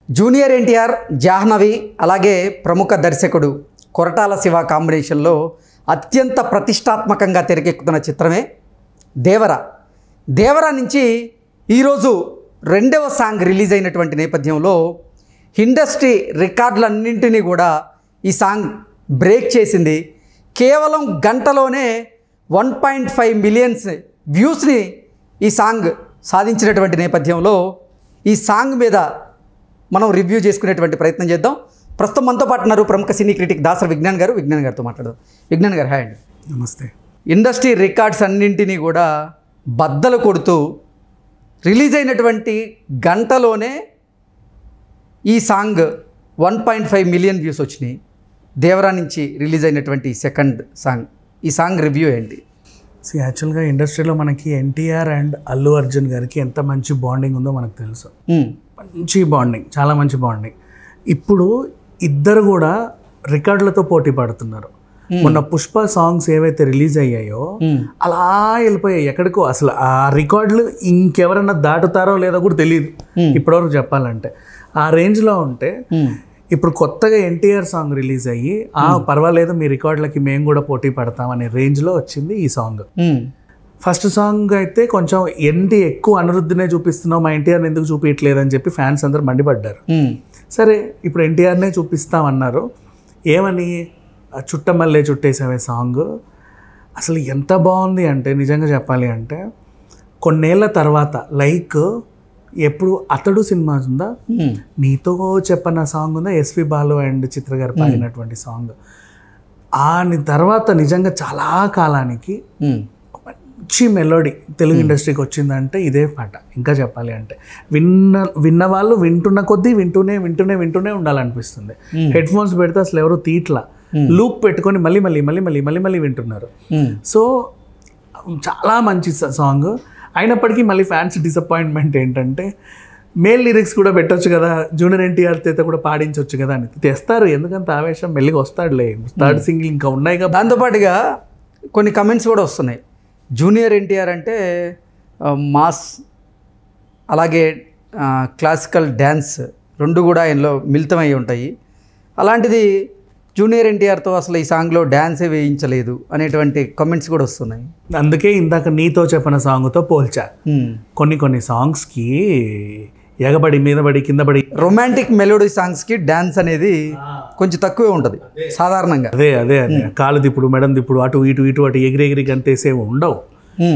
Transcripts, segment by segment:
Junior NTR, Jahnavi అలాగే ప్రముఖ దర్శకుడు కొరటాల శివ కాంబినేషన్లో అత్యంత ప్రతిష్టాత్మకంగా తెరకెక్కుతున్న చిత్రమే దేవర. దేవర నుంచి ఈరోజు రెండవ సాంగ్ రిలీజ్ అయినటువంటి నేపథ్యంలో ఇండస్ట్రీ రికార్డులన్నింటినీ కూడా ఈ సాంగ్ బ్రేక్ చేసింది. కేవలం గంటలోనే 1.5 మిలియన్స్ వ్యూస్ని ఈ సాంగ్ సాధించినటువంటి నేపథ్యంలో ఈ సాంగ్ మీద మనం రివ్యూ చేసుకునేటువంటి ప్రయత్నం చేద్దాం. ప్రస్తుతం మనతో పాటు ఉన్నారు ప్రముఖ సినీ క్రిటిక్ దాసరి విజ్ఞాన్ గారు. విజ్ఞాన్ గారితో మాట్లాడదాం. విజ్ఞాన్ గారు, హాయ్ అండి. నమస్తే. ఇండస్ట్రీ రికార్డ్స్ అన్నింటినీ కూడా బద్దలు కొడుతూ రిలీజ్ అయినటువంటి గంటలోనే ఈ సాంగ్ 1.5 మిలియన్ వ్యూస్ వచ్చినాయి. దేవరా నుంచి రిలీజ్ అయినటువంటి సెకండ్ సాంగ్, ఈ సాంగ్ రివ్యూ ఏంటి? యాక్చువల్గా ఇండస్ట్రీలో మనకి ఎన్టీఆర్ అండ్ అల్లు అర్జున్ గారికి ఎంత మంచి బాండింగ్ ఉందో మనకు తెలుసు. మంచి బాండింగ్, చాలా మంచి బాండింగ్. ఇప్పుడు ఇద్దరు కూడా రికార్డులతో పోటీ పడుతున్నారు. మొన్న పుష్ప సాంగ్స్ ఏవైతే రిలీజ్ అయ్యాయో అలా వెళ్ళిపోయాయి ఎక్కడికో. అసలు ఆ రికార్డులు ఇంకెవరన్నా దాటుతారో లేదో కూడా తెలియదు ఇప్పటివరకు చెప్పాలంటే. ఆ రేంజ్లో ఉంటే ఇప్పుడు కొత్తగా ఎన్టీఆర్ సాంగ్ రిలీజ్ అయ్యి పర్వాలేదు మీ రికార్డులకి మేము కూడా పోటీ పడతాం అనే రేంజ్లో వచ్చింది ఈ సాంగ్. ఫస్ట్ సాంగ్ అయితే కొంచెం ఏంటి ఎక్కువ అనిరుద్ధినే చూపిస్తున్నావు, మా ఎన్టీఆర్ని ఎందుకు చూపించట్లేదని చెప్పి ఫ్యాన్స్ అందరు మండిపడ్డారు. సరే ఇప్పుడు ఎన్టీఆర్నే చూపిస్తామన్నారు. ఏమని చుట్టమల్లే చుట్టేసావే సాంగ్ అసలు ఎంత బాగుంది అంటే, నిజంగా చెప్పాలి అంటే కొన్నేళ్ల తర్వాత లైక్ ఎప్పుడు అతడు సినిమా ఉందా, నీతో చెప్పన్న సాంగ్ ఉందా, ఎస్వి బాలు అండ్ చిత్ర గారు పాడినటువంటి సాంగ్. ఆ తర్వాత నిజంగా చాలా కాలానికి మంచి మెలోడీ తెలుగు ఇండస్ట్రీకి వచ్చిందంటే ఇదే పాట. ఇంకా చెప్పాలి అంటే విన్న వాళ్ళు వింటున్న కొద్దీ వింటూనే ఉండాలనిపిస్తుంది. హెడ్ ఫోన్స్ పెడితే అసలు ఎవరు తీట్లా, లూప్ పెట్టుకొని మళ్ళీ వింటున్నారు. సో చాలా మంచి సాంగ్. అయినప్పటికీ మళ్ళీ ఫ్యాన్స్ డిసప్పాయింట్మెంట్ ఏంటంటే మేల్ లిరిక్స్ కూడా పెట్టొచ్చు కదా, జూనియర్ ఎన్టీఆర్ చేత కూడా పాడించవచ్చు కదా అని తెస్తారు. ఎందుకంత ఆవేశం, మెల్లిగా వస్తాడులే, థర్డ్ సింగిల్ ఇంకా ఉన్నాయి కదా. దాంతోపాటుగా కొన్ని కమెంట్స్ కూడా వస్తున్నాయి. జూనియర్ ఎన్టీఆర్ అంటే మాస్ అలాగే క్లాసికల్ డ్యాన్స్ రెండు కూడా ఆయనలో మిళితమై ఉంటాయి. అలాంటిది జూనియర్ ఎన్టీఆర్తో అసలు ఈ సాంగ్లో డ్యాన్సే వేయించలేదు అనేటువంటి కామెంట్స్ కూడా వస్తున్నాయి. అందుకే ఇందాక నీతో చెప్పిన సాంగ్తో పోల్చా. కొన్ని సాంగ్స్కి ఎగబడి మీదబడి కిందబడి రొమాంటిక్ మెలోడీ సాంగ్స్కి డ్యాన్స్ అనేది కొంచెం తక్కువే ఉంటుంది సాధారణంగా. అదే కాలు దిప్పుడు, మెడం దిప్పుడు, అటు ఇటు ఎగిరి గంతేసేవి ఉండవు.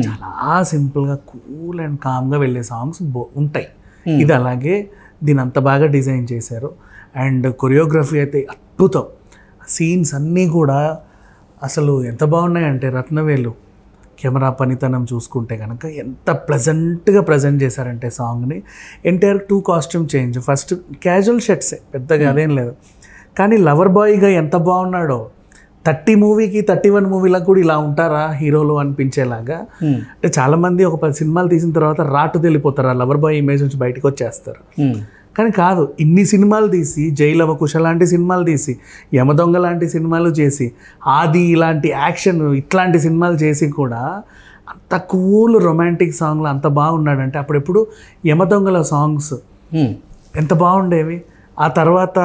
చాలా సింపుల్గా కూల్ అండ్ కామ్గా వెళ్ళే సాంగ్స్ ఉంటాయి. ఇది అలాగే దీని అంత బాగా డిజైన్ చేశారు. అండ్ కొరియోగ్రఫీ అయితే అద్భుతం. సీన్స్ అన్నీ కూడా అసలు ఎంత బాగున్నాయంటే రత్నవేలు కెమెరా పనితనం చూసుకుంటే కనుక ఎంత ప్లెజెంట్గా ప్రజెంట్ చేశారంటే సాంగ్ని. NTR 2 costume change. First casual షర్ట్సే, పెద్దగా అదేం లేదు. కానీ లవర్ బాయ్గా ఎంత బాగున్నాడో. 30 మూవీకి 31 మూవీలకు కూడా ఇలా ఉంటారా హీరోలు అనిపించేలాగా. అంటే చాలామంది ఒక 10 సినిమాలు తీసిన తర్వాత రాటు తెలిపోతారు, ఆ లవర్ బాయ్ ఇమేజ్ నుంచి బయటకు వచ్చేస్తారు. కానీ కాదు, ఇన్ని సినిమాలు తీసి, జైలవకుశ లాంటి సినిమాలు తీసి, యమదొంగ లాంటి సినిమాలు చేసి, ఆది ఇలాంటి యాక్షన్ ఇట్లాంటి సినిమాలు చేసి కూడా అంత కూల్ రొమాంటిక్ సాంగ్లో అంత బాగున్నాడంటే అప్పుడెప్పుడు యమదొంగల సాంగ్స్ ఎంత బాగుండేవి. ఆ తర్వాత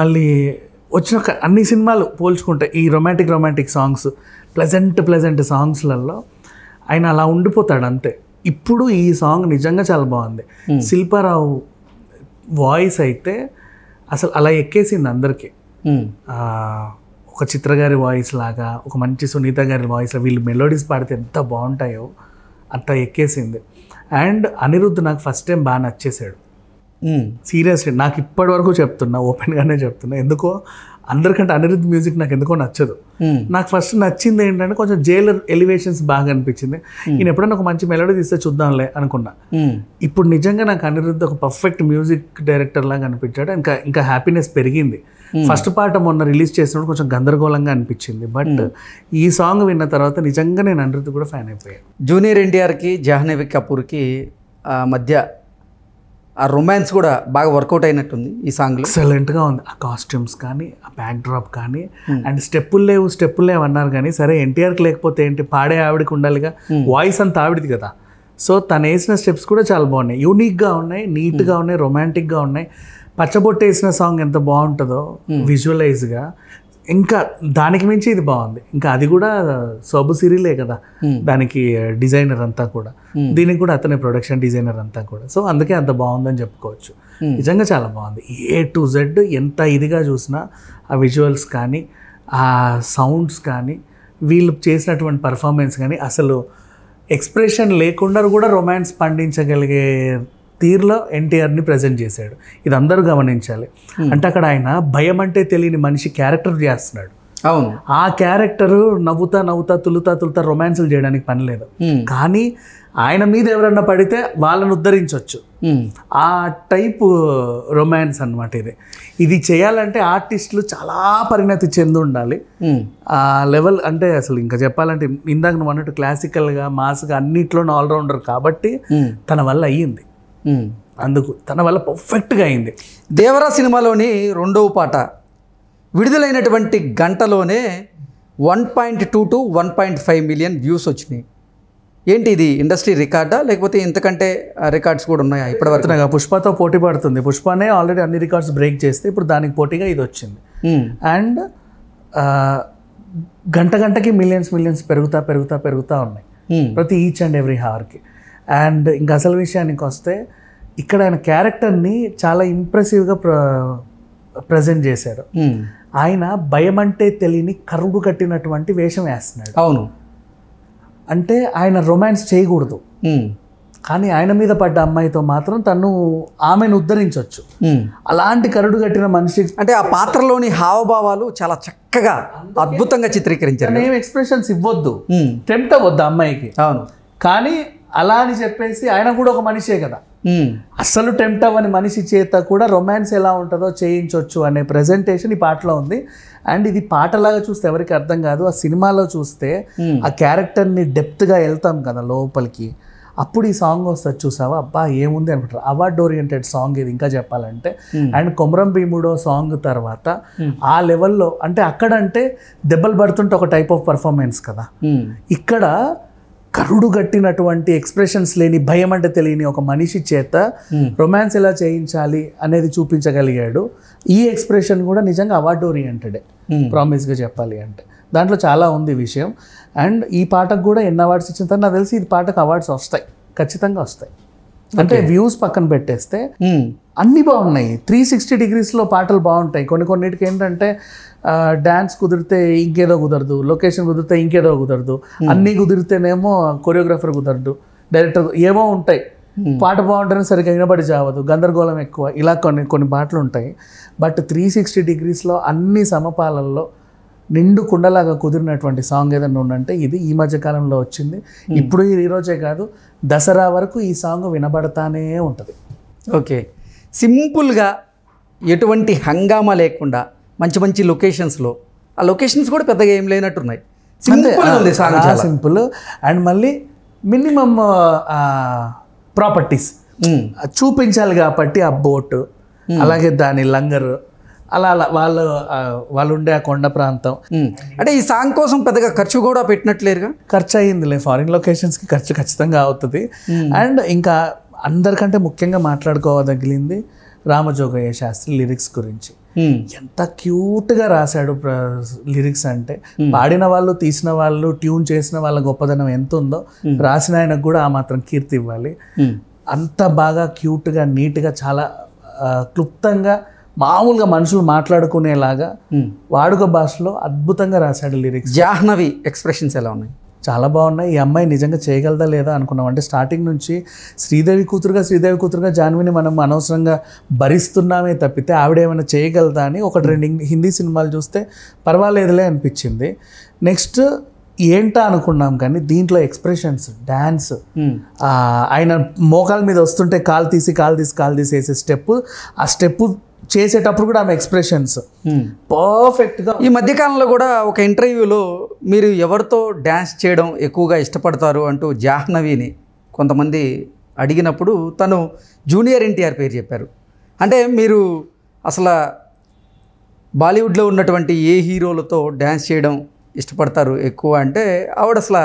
మళ్ళీ వచ్చిన అన్ని సినిమాలు పోల్చుకుంటే ఈ రొమాంటిక్ సాంగ్స్, ప్లెజెంట్ సాంగ్స్లలో ఆయన అలా ఉండిపోతాడు అంతే. ఇప్పుడు ఈ సాంగ్ నిజంగా చాలా బాగుంది. శిల్పారావు వాయిస్ అయితే అసలు అలా ఎక్కేసింది అందరికీ. ఒక చిత్ర గారి వాయిస్ లాగా, ఒక మంచి సునీత గారి వాయిస్, వీళ్ళు మెలోడీస్ పాడితే ఎంత బాగుంటాయో అంత ఎక్కేసింది. అండ్ అనిరుద్ధ్ నాకు ఫస్ట్ టైం బాగా నచ్చేసాడు. సీరియస్లీ నాకు ఇప్పటి వరకు చెప్తున్నా, ఓపెన్గానే చెప్తున్నా, ఎందుకో అందరికంటే అనిరుద్ధ్ మ్యూజిక్ నాకు ఎందుకో నచ్చదు. నాకు ఫస్ట్ నచ్చింది ఏంటంటే కొంచెం జైలర్ ఎలివేషన్స్ బాగా అనిపించింది. ఈయన ఎప్పుడైనా ఒక మంచి మెలోడీ తీస్తే చూద్దాంలే అనుకున్నా. ఇప్పుడు నిజంగా నాకు అనిరుద్ధ్ ఒక పర్ఫెక్ట్ మ్యూజిక్ డైరెక్టర్ లాగా అనిపించాడు. ఇంకా హ్యాపీనెస్ పెరిగింది. ఫస్ట్ పాట మొన్న రిలీజ్ చేసినప్పుడు కొంచెం గందరగోళంగా అనిపించింది, బట్ ఈ సాంగ్ విన్న తర్వాత నిజంగా నేను అనిరుద్ధ్ కూడా ఫ్యాన్ అయిపోయాను. జూనియర్ ఎన్టీఆర్కి జాహ్నవి కపూర్కి మధ్య ఆ రొమాన్స్ కూడా బాగా వర్కౌట్ అయినట్టుంది ఈ సాంగ్లో. ఎక్సలెంట్గా ఉంది. ఆ కాస్ట్యూమ్స్ కానీ, ఆ బ్యాక్ డ్రాప్ కానీ, అండ్ స్టెప్పులు లేవు అన్నారు కానీ సరే ఎన్టీఆర్కి లేకపోతే ఏంటి, పాడే ఆవిడకి ఉండాలిగా, వాయిస్ అంతా ఆవిడది కదా. సో తను వేసిన స్టెప్స్ కూడా చాలా బాగున్నాయి, యూనిక్గా ఉన్నాయి, నీట్గా ఉన్నాయి, రొమాంటిక్గా ఉన్నాయి. పచ్చబొట్టు వేసిన సాంగ్ ఎంత బాగుంటుందో విజువలైజ్గా, ఇంకా దానికి మించి ఇది బాగుంది. ఇంకా అది కూడా సోబు సిరిలే కదా దానికి డిజైనర్ అంతా కూడా, దీనికి కూడా అతనే ప్రొడక్షన్ డిజైనర్ అంతా కూడా. సో అందుకే అంత బాగుందని చెప్పుకోవచ్చు. నిజంగా చాలా బాగుంది. A to Z ఎంత ఇదిగా చూసినా ఆ విజువల్స్ కానీ, ఆ సౌండ్స్ కానీ, వీళ్ళు చేసినటువంటి పర్ఫార్మెన్స్ కానీ, అసలు ఎక్స్ప్రెషన్ లేకుండా కూడా రొమాన్స్ పండించగలిగే తీరులో ఎన్టీఆర్ని ప్రజెంట్ చేశాడు. ఇది అందరూ గమనించాలి. అంటే అక్కడ ఆయన భయం అంటే తెలియని మనిషి క్యారెక్టర్ చేస్తున్నాడు. అవును, ఆ క్యారెక్టరు నవ్వుతా నవ్వుతా తులుతా రొమాన్సులు చేయడానికి పని లేదు. కానీ ఆయన మీద ఎవరన్నా పడితే వాళ్ళని ఉద్ధరించవచ్చు. ఆ టైపు రొమాన్స్ అనమాట ఇది చేయాలంటే ఆర్టిస్టులు చాలా పరిణతి చెంది ఉండాలి. ఆ లెవెల్ అంటే అసలు ఇంకా చెప్పాలంటే ఇందాక నువ్వు అన్నట్టు క్లాసికల్గా మాస్గా అన్నిట్లోనూ ఆల్రౌండర్ కాబట్టి తన వల్ల అయ్యింది. అందుకు తన వల్ల పర్ఫెక్ట్గా అయింది. దేవరా సినిమాలోని రెండవ పాట విడుదలైనటువంటి గంటలోనే 1.2 to 1.5 మిలియన్ వ్యూస్ వచ్చినాయి. ఏంటి ఇది ఇండస్ట్రీ రికార్డా లేకపోతే ఇంతకంటే రికార్డ్స్ కూడా ఉన్నాయా ఇప్పటివరకు? పుష్పతో పోటీ పడుతుంది. పుష్పనే ఆల్రెడీ అన్ని రికార్డ్స్ బ్రేక్ చేస్తే ఇప్పుడు దానికి పోటీగా ఇది వచ్చింది. అండ్ గంటకి మిలియన్స్ పెరుగుతా ఉన్నాయి ప్రతి ఈచ్ అండ్ ఎవ్రీ హావర్కి. అండ్ ఇంకా అసలు విషయానికి వస్తే ఇక్కడ ఆయన క్యారెక్టర్ని చాలా ఇంప్రెసివ్గా ప్రజెంట్ చేశారు. ఆయన భయం అంటే తెలియని కరుడు కట్టినటువంటి వేషం వేస్తున్నాడు. అవును, అంటే ఆయన రొమాన్స్ చేయకూడదు, కానీ ఆయన మీద పడ్డ అమ్మాయితో మాత్రం తను ఆమెను ఉద్ధరించవచ్చు. అలాంటి కరుడు కట్టిన మనిషి అంటే ఆ పాత్రలోని హావభావాలు చాలా చక్కగా అద్భుతంగా చిత్రీకరించారు. ఏం ఎక్స్ప్రెషన్స్ ఇవ్వద్దు, టెంప్ట్ అవ్వద్దు అమ్మాయికి. అవును, కానీ అలా అని చెప్పేసి ఆయన కూడా ఒక మనిషే కదా, అస్సలు టెంప్ట్ అవ్వని మనిషి చేత కూడా రొమాన్స్ ఎలా ఉంటుందో చేయించవచ్చు అనే ప్రెజెంటేషన్ ఈ పాటలో ఉంది. అండ్ ఇది పాటలాగా చూస్తే ఎవరికి అర్థం కాదు, ఆ సినిమాలో చూస్తే ఆ క్యారెక్టర్ని డెప్త్గా వెళ్తాం కదా లోపలికి, అప్పుడు ఈ సాంగ్ వస్తుంది చూసావా, అబ్బా ఏముంది అనుకుంటారు. అవార్డ్ ఓరియంటెడ్ సాంగ్ ఇది ఇంకా చెప్పాలంటే. అండ్ కొమరం భీముడో సాంగ్ తర్వాత ఆ లెవెల్లో, అంటే అక్కడంటే దెబ్బలు పడుతుంటే ఒక టైప్ ఆఫ్ పర్ఫార్మెన్స్ కదా, ఇక్కడ కరుడు గట్టినటువంటి ఎక్స్ప్రెషన్స్ లేని భయం అంటే తెలియని ఒక మనిషి చేత రొమాన్స్ ఎలా చేయించాలి అనేది చూపించగలిగాడు. ఈ ఎక్స్ప్రెషన్ కూడా నిజంగా అవార్డు ఓరియంటెడే ప్రామిస్గా చెప్పాలి అంటే. దాంట్లో చాలా ఉంది విషయం. అండ్ ఈ పాటకు కూడా ఎన్ని అవార్డ్స్ ఇచ్చిన తర్వాత నాకు తెలిసి ఈ పాటకు అవార్డ్స్ వస్తాయి, ఖచ్చితంగా వస్తాయి. అంటే వ్యూస్ పక్కన పెట్టేస్తే అన్నీ బాగున్నాయి. 360 degreesలో పాటలు బాగుంటాయి. కొన్నిటికి ఏంటంటే డ్యాన్స్ కుదిరితే ఇంకేదో కుదరదు, లొకేషన్ కుదిరితే ఇంకేదో కుదరదు, అన్నీ కుదిరితేనేమో కొరియోగ్రాఫర్ కుదరదు, డైరెక్టర్ ఏమో ఉంటాయి. పాట బాగుంటేనే సరిగ్గా వినబడి చావదు, గందరగోళం ఎక్కువ, ఇలా కొన్ని పాటలు ఉంటాయి. బట్ 360 degreesలో అన్ని సమపాలల్లో నిండు కుండలాగా కుదిరినటువంటి సాంగ్ ఏదైనా ఉందంటే ఇది ఈ మధ్యకాలంలో వచ్చింది. ఇప్పుడు ఈరోజే కాదు, దసరా వరకు ఈ సాంగ్ వినబడతానే ఉంటుంది. ఓకే, సింపుల్గా ఎటువంటి హంగామా లేకుండా మంచి మంచి లొకేషన్స్లో, ఆ లొకేషన్స్ కూడా పెద్దగా ఏం లేనట్టున్నాయి. సింపుల్ అండ్ మళ్ళీ మినిమమ్ ప్రాపర్టీస్ చూపించాలి కాబట్టి ఆ బోటు, అలాగే దాని లంగరు, అలా వాళ్ళు ఉండే ఆ కొండ ప్రాంతం. అంటే ఈ సాంగ్ కోసం పెద్దగా ఖర్చు కూడా పెట్టినట్లేరుగా? ఖర్చు అయ్యిందిలే, ఫారిన్ లొకేషన్స్కి ఖర్చు ఖచ్చితంగా అవుతుంది. అండ్ ఇంకా అందరికంటే ముఖ్యంగా మాట్లాడుకోవదగిలింది రామజోగయ్య శాస్త్రి లిరిక్స్ గురించి. ఎంత క్యూట్గా రాశాడు లిరిక్స్ అంటే, పాడిన వాళ్ళు, తీసిన వాళ్ళు, ట్యూన్ చేసిన వాళ్ళ గొప్పదనం ఎంత ఉందో రాసిన ఆయనకు కూడా ఆ మాత్రం కీర్తి ఇవ్వాలి. అంత బాగా క్యూట్గా, నీట్గా, చాలా క్లుప్తంగా, మామూలుగా మనుషులు మాట్లాడుకునేలాగా వాడుక భాషలో అద్భుతంగా రాశాడు లిరిక్స్. జాహ్నవి ఎక్స్ప్రెషన్స్ ఎలా ఉన్నాయి? చాలా బాగున్నాయి. ఈ అమ్మాయి నిజంగా చేయగలదా లేదా అనుకున్నాం. అంటే స్టార్టింగ్ నుంచి శ్రీదేవి కూతురుగా జాహ్నవిని మనం అనవసరంగా భరిస్తున్నామే తప్పితే ఆవిడ ఏమైనా చేయగలదా అని ఒకటి రెండు హిందీ సినిమాలు చూస్తే పర్వాలేదులే అనిపించింది. నెక్స్ట్ ఏంటా అనుకున్నాం కానీ దీంట్లో ఎక్స్ప్రెషన్స్, డ్యాన్స్, ఆయన మోకాల మీద వస్తుంటే కాలు తీసి వేసే స్టెప్, ఆ స్టెప్ చేసేటప్పుడు కూడా ఆమె ఎక్స్ప్రెషన్స్ పర్ఫెక్ట్గా. ఈ మధ్యకాలంలో కూడా ఒక ఇంటర్వ్యూలో మీరు ఎవరితో డ్యాన్స్ చేయడం ఎక్కువగా ఇష్టపడతారు అంటూ జాహ్నవిని కొంతమంది అడిగినప్పుడు తను జూనియర్ ఎన్టీఆర్ పేరు చెప్పారు. అంటే మీరు అసలు బాలీవుడ్లో ఉన్నటువంటి ఏ హీరోలతో డ్యాన్స్ చేయడం ఇష్టపడతారు ఎక్కువ అంటే ఆవిడ అసలు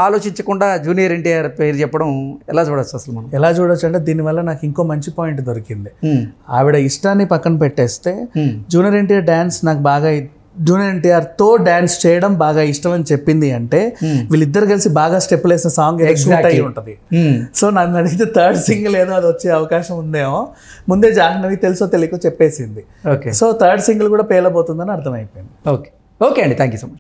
ఆలోచించకుండా జూనియర్ ఎన్టీఆర్ పేరు చెప్పడం ఎలా చూడొచ్చు అసలు మనం? ఎలా చూడొచ్చు అంటే దీనివల్ల నాకు ఇంకో మంచి పాయింట్ దొరికింది. ఆవిడ ఇష్టాన్ని పక్కన పెట్టేస్తే జూనియర్ ఎన్టీఆర్ డ్యాన్స్ నాకు బాగా జూనియర్ ఎన్టీఆర్తో డ్యాన్స్ చేయడం బాగా ఇష్టం అని చెప్పింది అంటే వీళ్ళిద్దరు కలిసి బాగా స్టెప్పులు వేసిన సాంగ్ షూట్ అయి ఉంటుంది. సో నన్ను అడిగితే థర్డ్ సింగిల్ ఏదో అది వచ్చే అవకాశం ఉందేమో ముందే జాహ్నవి తెలుసో తెలియకో చెప్పేసింది. ఓకే, సో థర్డ్ సింగిల్ కూడా పేలబోతుందని అర్థమైపోయింది. ఓకే ఓకే అండి, థ్యాంక్ యూ సో మచ్.